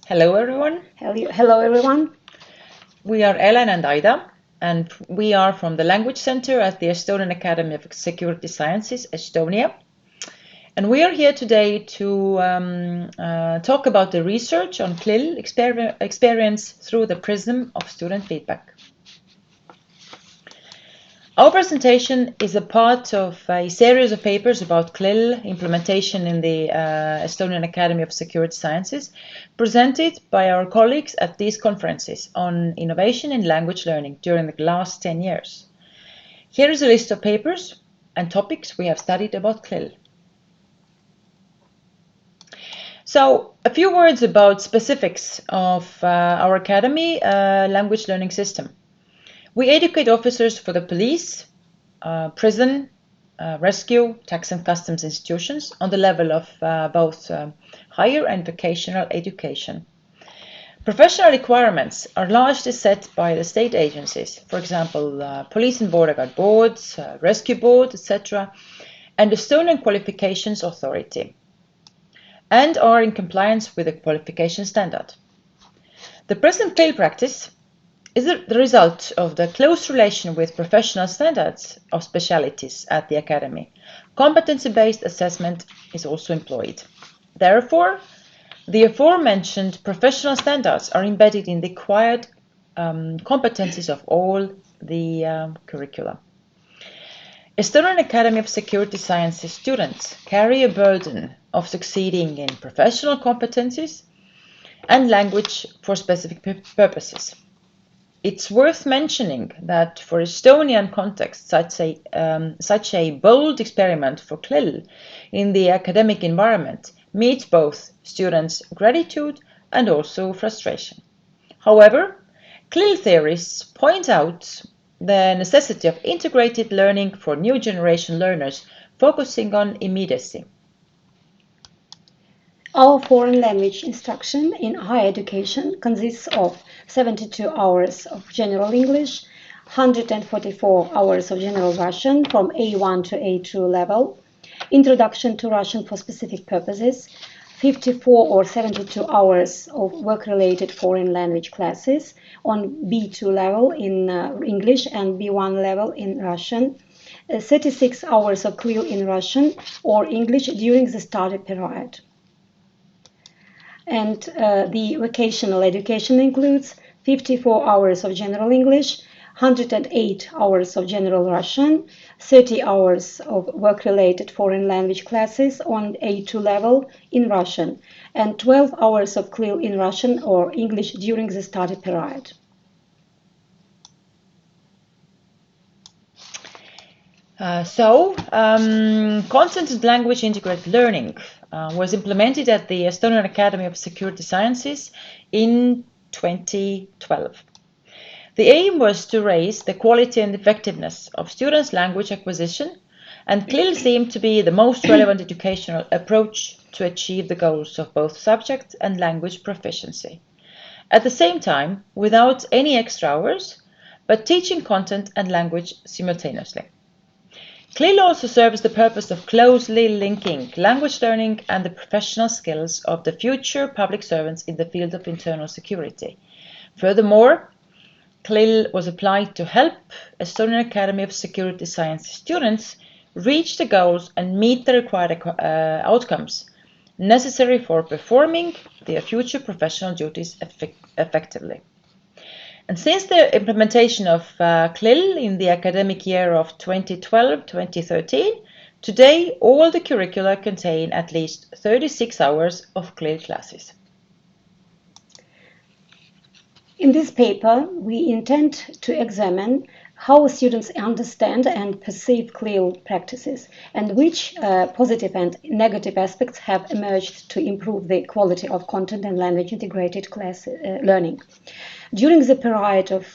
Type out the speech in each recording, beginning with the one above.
Hello everyone. Hello everyone. We are Ellen and Aida, and we are from the Language Center at the Estonian Academy of Security Sciences, Estonia. And we are here today to talk about the research on CLIL Experience through the Prism of Student Feedback. Our presentation is a part of a series of papers about CLIL implementation in the Estonian Academy of Security Sciences, presented by our colleagues at these conferences on innovation in language learning during the last 10 years. Here is a list of papers and topics we have studied about CLIL. So, a few words about specifics of our Academy language learning system. We educate officers for the police, prison, rescue, tax and customs institutions on the level of both higher and vocational education. Professional requirements are largely set by the state agencies, for example, Police and Border Guard boards, Rescue Board, etc., and Estonian Qualifications Authority, and are in compliance with the qualification standard. The present CLIL practice is the result of the close relation with professional standards of specialities at the Academy. Competency-based assessment is also employed. Therefore, the aforementioned professional standards are embedded in the acquired competencies of all the curricula. Estonian Academy of Security Sciences students carry a burden of succeeding in professional competencies and language for specific purposes. It's worth mentioning that for Estonian context, such a bold experiment for CLIL in the academic environment meets both students' gratitude and also frustration. However, CLIL theorists point out the necessity of integrated learning for new generation learners, focusing on immediacy. Our foreign language instruction in higher education consists of 72 hours of general English, 144 hours of general Russian from A1 to A2 level, introduction to Russian for specific purposes, 54 or 72 hours of work-related foreign language classes on B2 level in English and B1 level in Russian, 36 hours of CLIL in Russian or English during the study period. And the vocational education includes 54 hours of general English, 108 hours of general Russian, 30 hours of work-related foreign language classes on A2 level in Russian, and 12 hours of CLIL in Russian or English during the study period. Content and language integrated learning was implemented at the Estonian Academy of Security Sciences in 2012. The aim was to raise the quality and effectiveness of students' language acquisition, and CLIL seemed to be the most relevant educational approach to achieve the goals of both subject and language proficiency. At the same time, without any extra hours, but teaching content and language simultaneously. CLIL also serves the purpose of closely linking language learning and the professional skills of the future public servants in the field of internal security. Furthermore, CLIL was applied to help Estonian Academy of Security Sciences students reach the goals and meet the required outcomes necessary for performing their future professional duties effectively. And since the implementation of CLIL in the academic year of 2012-2013, today all the curricula contain at least 36 hours of CLIL classes. In this paper, we intend to examine how students understand and perceive CLIL practices and which positive and negative aspects have emerged to improve the quality of content and language integrated class learning. During the period of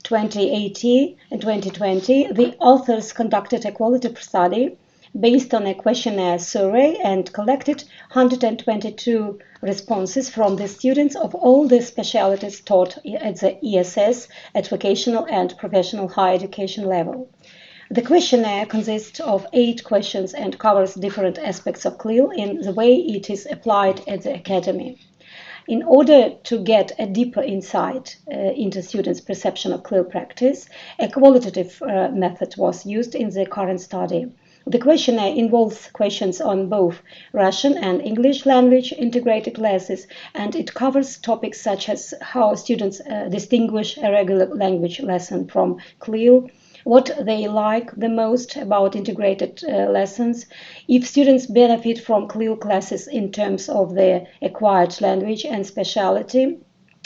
2018 and 2020, the authors conducted a quality study based on a questionnaire survey and collected 122 responses from the students of all the specialties taught at the ESS at vocational and professional higher education level. The questionnaire consists of 8 questions and covers different aspects of CLIL in the way it is applied at the Academy. In order to get a deeper insight into students' perception of CLIL practice, a qualitative method was used in the current study. The questionnaire involves questions on both Russian and English language integrated classes, and it covers topics such as how students distinguish a regular language lesson from CLIL, what they like the most about integrated lessons, if students benefit from CLIL classes in terms of their acquired language and specialty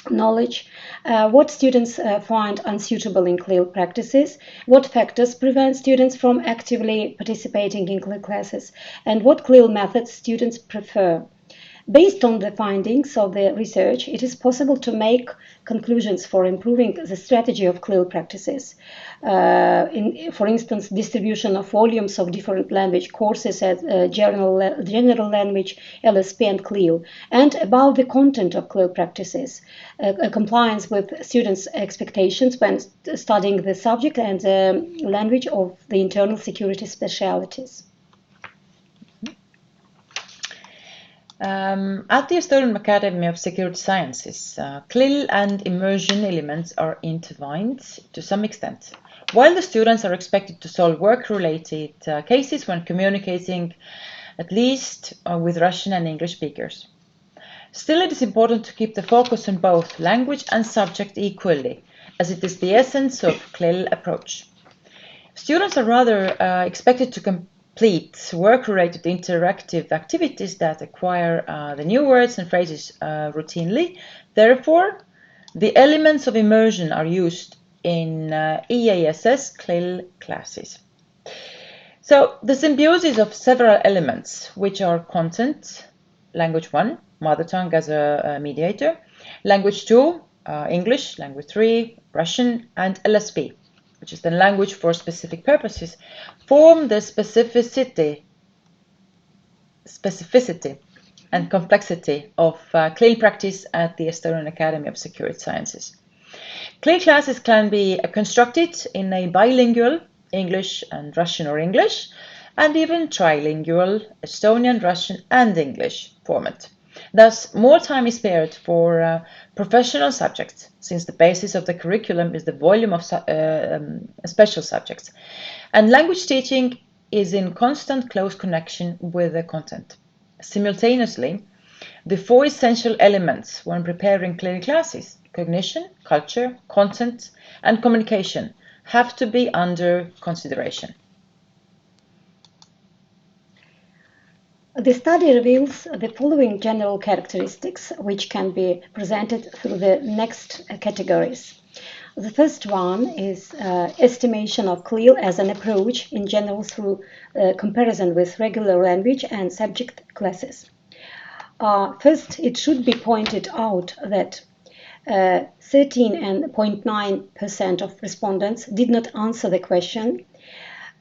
knowledge, what students find unsuitable in CLIL practices, what factors prevent students from actively participating in CLIL classes, and what CLIL methods students prefer. Based on the findings of the research, it is possible to make conclusions for improving the strategy of CLIL practices. For instance, distribution of volumes of different language courses at general language, LSP, and CLIL, and about the content of CLIL practices, compliance with students' expectations when studying the subject and the language of the internal security specialities. At the Estonian Academy of Security Sciences, CLIL and immersion elements are intertwined to some extent, while the students are expected to solve work-related cases when communicating at least with Russian and English speakers. Still, it is important to keep the focus on both language and subject equally, as it is the essence of CLIL approach. Students are rather expected to complete work-related interactive activities that acquire the new words and phrases routinely. Therefore, the elements of immersion are used in EASS CLIL classes. So, the symbiosis of several elements, which are content, language 1, mother tongue as a mediator, language 2, English, language 3, Russian, and LSP, which is the language for specific purposes, form the specificity and complexity of CLIL practice at the Estonian Academy of Security Sciences. CLIL classes can be constructed in a bilingual English and Russian or English, and even trilingual Estonian, Russian, and English format. Thus, more time is spared for professional subjects, since the basis of the curriculum is the volume of special subjects, and language teaching is in constant close connection with the content. Simultaneously, the four essential elements when preparing CLIL classes, cognition, culture, content, and communication, have to be under consideration. The study reveals the following general characteristics, which can be presented through the next categories. The first one is estimation of CLIL as an approach in general through comparison with regular language and subject classes. First, it should be pointed out that 13.9% of respondents did not answer the question,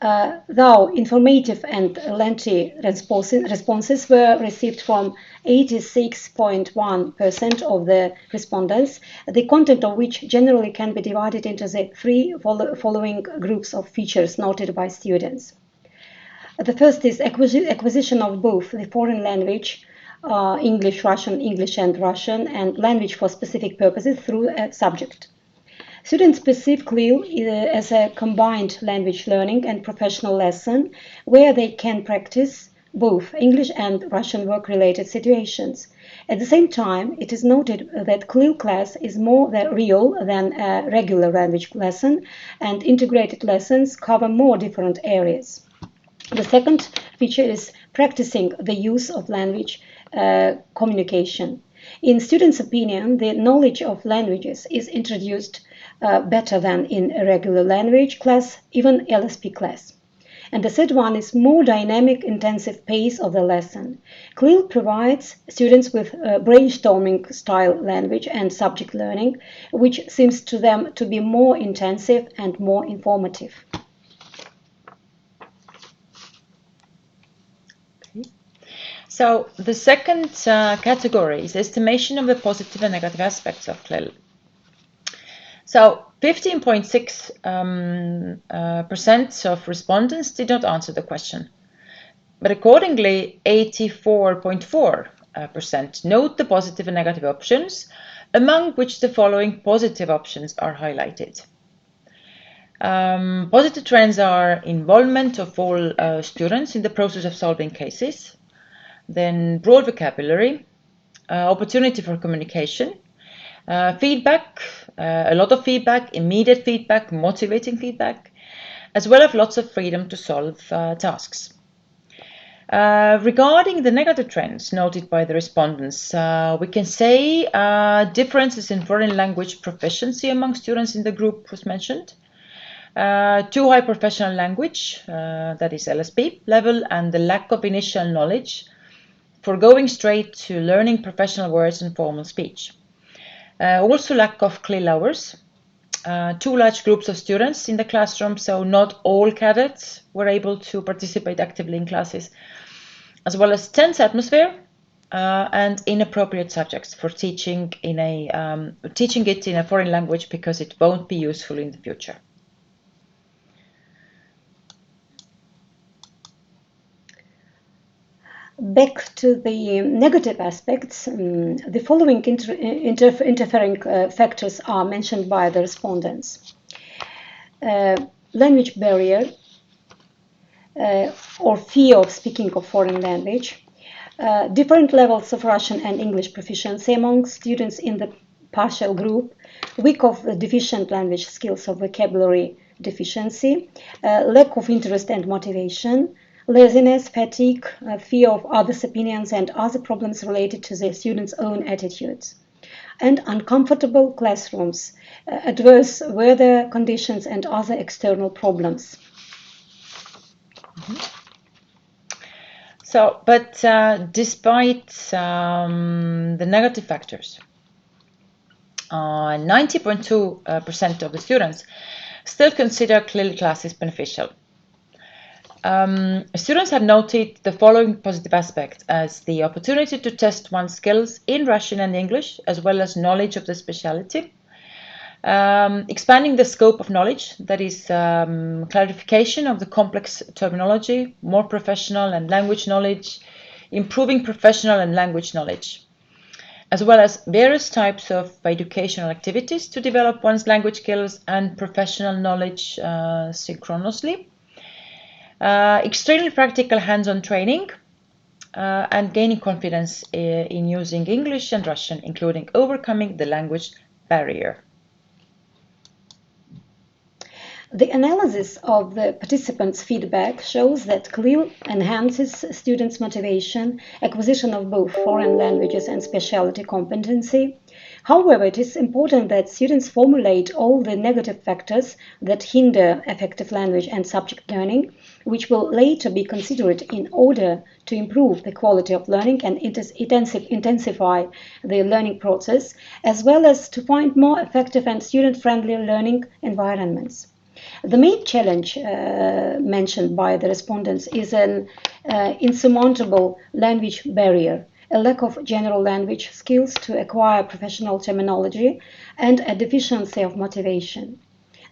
though informative and lengthy responses were received from 86.1% of the respondents, the content of which generally can be divided into the three following groups of features noted by students. The first is acquisition of both the foreign language, English, Russian, English and Russian, and language for specific purposes through a subject. Students perceive CLIL as a combined language learning and professional lesson where they can practice both English and Russian work-related situations. At the same time, it is noted that CLIL class is more real than a regular language lesson, and integrated lessons cover more different areas. The second feature is practicing the use of language communication. In students' opinion, the knowledge of languages is introduced better than in a regular language class, even LSP class. And the third one is more dynamic, intensive pace of the lesson. CLIL provides students with brainstorming style language and subject learning, which seems to them to be more intensive and more informative. So the second category is estimation of the positive and negative aspects of CLIL. So 15.6% of respondents did not answer the question, but accordingly 84.4% percent note the positive and negative options, among which the following positive options are highlighted. Positive trends are involvement of all students in the process of solving cases, then broad vocabulary, opportunity for communication, feedback, a lot of feedback, immediate feedback, motivating feedback, as well as lots of freedom to solve tasks. Regarding the negative trends noted by the respondents, we can say differences in foreign language proficiency among students in the group was mentioned. Too high professional language, that is LSP level, and the lack of initial knowledge for going straight to learning professional words and formal speech. Also lack of CLIL hours. Too large groups of students in the classroom, so not all cadets were able to participate actively in classes, as well as tense atmosphere and inappropriate subjects for teaching it in a foreign language because it won't be useful in the future. Back to the negative aspects, the following interfering factors are mentioned by the respondents. Language barrier or fear of speaking of foreign language, different levels of Russian and English proficiency among students in the partial group, weak of deficient language skills or vocabulary deficiency, lack of interest and motivation, laziness, fatigue, fear of others' opinions, and other problems related to the students' own attitudes, and uncomfortable classrooms, adverse weather conditions, and other external problems. So, but despite the negative factors, 90.2% of the students still consider CLIL classes beneficial. Students have noted the following positive aspects as the opportunity to test one's skills in Russian and English, as well as knowledge of the specialty, expanding the scope of knowledge, that is clarification of the complex terminology, more professional and language knowledge, improving professional and language knowledge, as well as various types of educational activities to develop one's language skills and professional knowledge synchronously. Extremely practical hands-on training and gaining confidence in using English and Russian, including overcoming the language barrier. The analysis of the participants' feedback shows that CLIL enhances students' motivation, acquisition of both foreign languages and specialty competency. However, it is important that students formulate all the negative factors that hinder effective language and subject learning, which will later be considered in order to improve the quality of learning and intensify the learning process, as well as to find more effective and student-friendly learning environments. The main challenge mentioned by the respondents is an insurmountable language barrier, a lack of general language skills to acquire professional terminology, and a deficiency of motivation.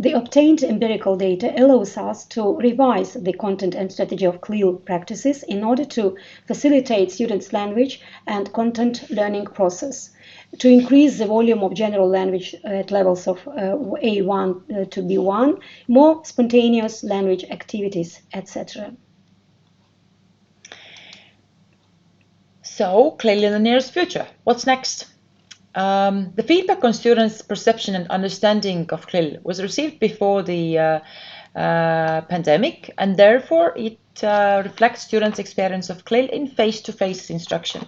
The obtained empirical data allows us to revise the content and strategy of CLIL practices in order to facilitate students' language and content learning process, to increase the volume of general language at levels of A1 to B1, more spontaneous language activities, etc. So, clearly in the nearest future, what's next? The feedback on students' perception and understanding of CLIL was received before the pandemic, and therefore it reflects students' experience of CLIL in face-to-face instruction.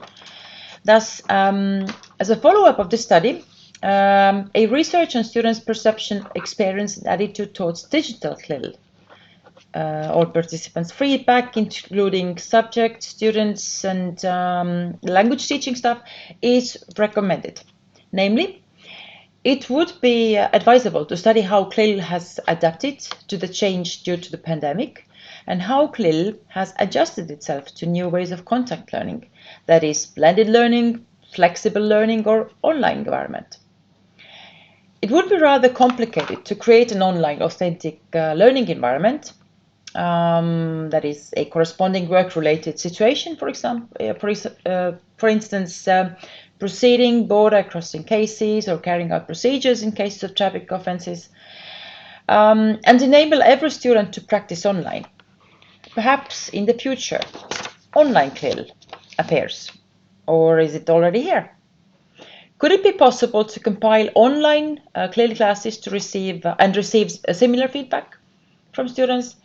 Thus, as a follow-up of this study, a research on students' perception, experience, and attitude towards digital CLIL, all participants' feedback, including subjects, students, and language teaching staff, is recommended. Namely, it would be advisable to study how CLIL has adapted to the change due to the pandemic and how CLIL has adjusted itself to new ways of contact learning, that is, blended learning, flexible learning, or online environment. It would be rather complicated to create an online authentic learning environment that is a corresponding work-related situation, for example, for instance, proceeding border crossing cases or carrying out procedures in cases of traffic offences, and enable every student to practice online. Perhaps in the future, online CLIL appears, or is it already here? Could it be possible to compile online CLIL classes to receive a similar feedback from students?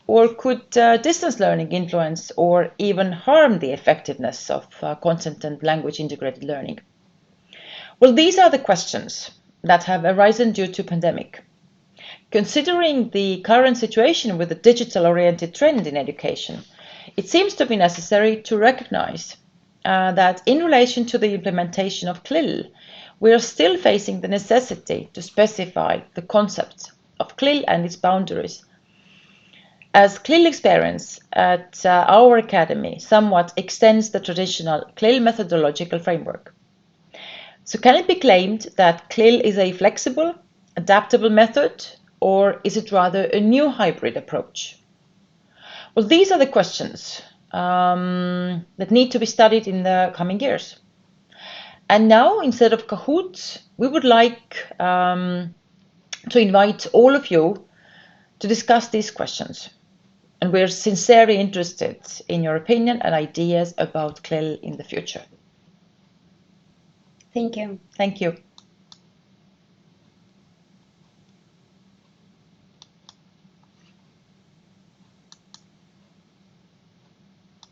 Or could distance learning influence or even harm the effectiveness of content and language integrated learning? Well, these are the questions that have arisen due to pandemic. Considering the current situation with the digital-oriented trend in education, it seems to be necessary to recognize that in relation to the implementation of CLIL, we are still facing the necessity to specify the concept of CLIL and its boundaries, as CLIL Experience at our academy somewhat extends the traditional CLIL methodological framework. So can it be claimed that CLIL is a flexible, adaptable method, or is it rather a new hybrid approach? Well, these are the questions that need to be studied in the coming years. And now, instead of Kahoot, we would like to invite all of you to discuss these questions. And we're sincerely interested in your opinion and ideas about CLIL in the future. Thank you. Thank you.